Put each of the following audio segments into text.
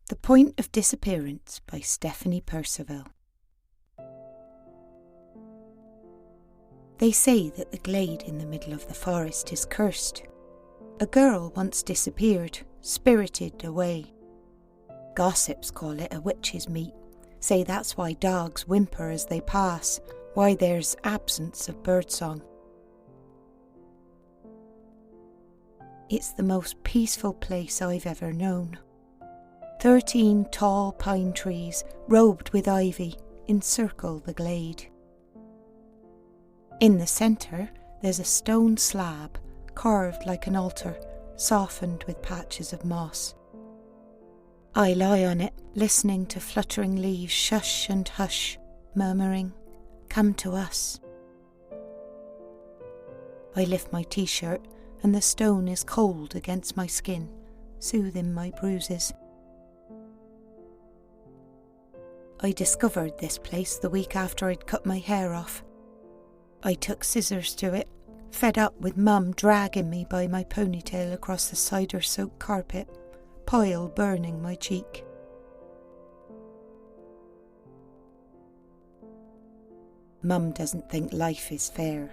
The Point of Disappearance by Stephanie Percival. They say that the glade in the middle of the forest is cursed. A girl once disappeared, spirited away. Gossips call it a witch's meet, say that's why dogs whimper as they pass, why there's absence of birdsong. It's the most peaceful place I've ever known. 13 tall pine trees, robed with ivy, encircle the glade. In the centre, there's a stone slab, carved like an altar, softened with patches of moss. I lie on it, listening to fluttering leaves shush and hush, murmuring, "Come to us." I lift my t-shirt, and the stone is cold against my skin, soothing my bruises. I discovered this place the week after I'd cut my hair off. I took scissors to it, fed up with Mum dragging me by my ponytail across the cider-soaked carpet, pile burning my cheek. Mum doesn't think life is fair.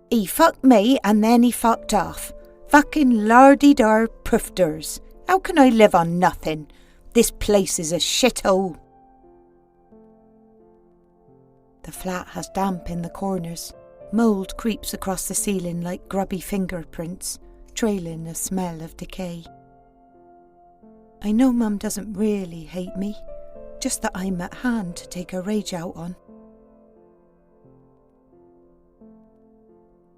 He fucked me and then he fucked off. Fucking lardy-dar poofters. How can I live on nothing? This place is a shithole. The flat has damp in the corners. Mould creeps across the ceiling like grubby fingerprints, trailing a smell of decay. I know Mum doesn't really hate me, just that I'm at hand to take her rage out on.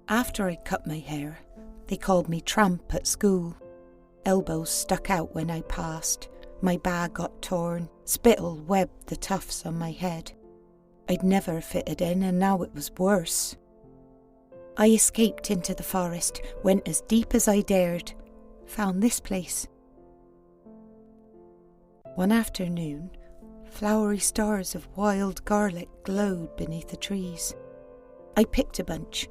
After I'd cut my hair, they called me tramp at school. Elbows stuck out when I passed, my bag got torn, spittle webbed the tufts on my head. I'd never fitted in and now it was worse. I escaped into the forest, went as deep as I dared, found this place. One afternoon, flowery stars of wild garlic glowed beneath the trees. I picked a bunch,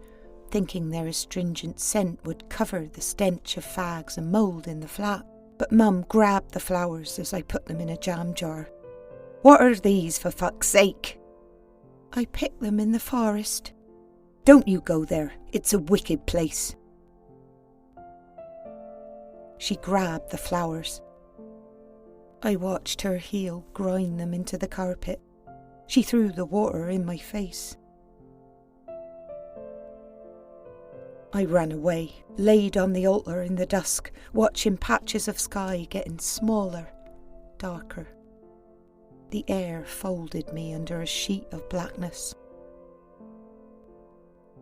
thinking their astringent scent would cover the stench of fags and mould in the flat, but Mum grabbed the flowers as I put them in a jam jar. "What are these, for fuck's sake?" "I picked them in the forest." "Don't you go there, it's a wicked place." She grabbed the flowers. I watched her heel grind them into the carpet. She threw the water in my face. I ran away, laid on the altar in the dusk, watching patches of sky getting smaller, darker. The air folded me under a sheet of blackness.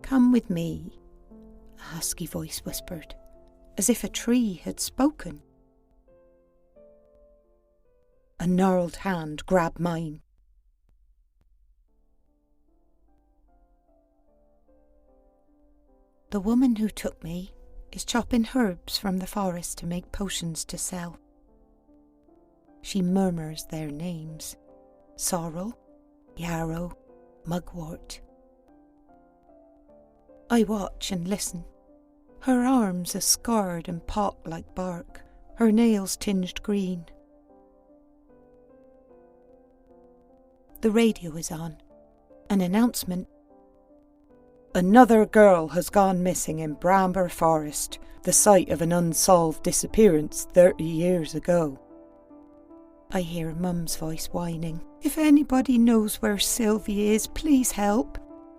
"Come with me," a husky voice whispered, as if a tree had spoken. A gnarled hand grabbed mine. The woman who took me is chopping herbs from the forest to make potions to sell. She murmurs their names: sorrel, yarrow, mugwort. I watch and listen. Her arms are scarred and pocked like bark, her nails tinged green. The radio is on. An announcement. "Another girl has gone missing in Bramber Forest, the site of an unsolved disappearance 30 years ago." I hear Mum's voice whining. "If anybody knows where Sylvie is, please help.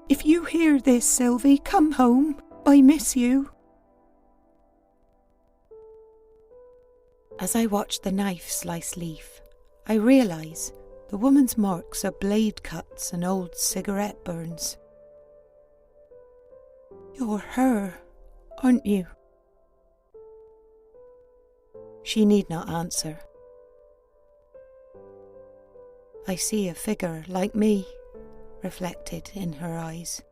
If you hear this, Sylvie, come home. I miss you." As I watch the knife slice leaf, I realise the woman's marks are blade cuts and old cigarette burns. "You're her, aren't you?" She need not answer. I see a figure like me, reflected in her eyes.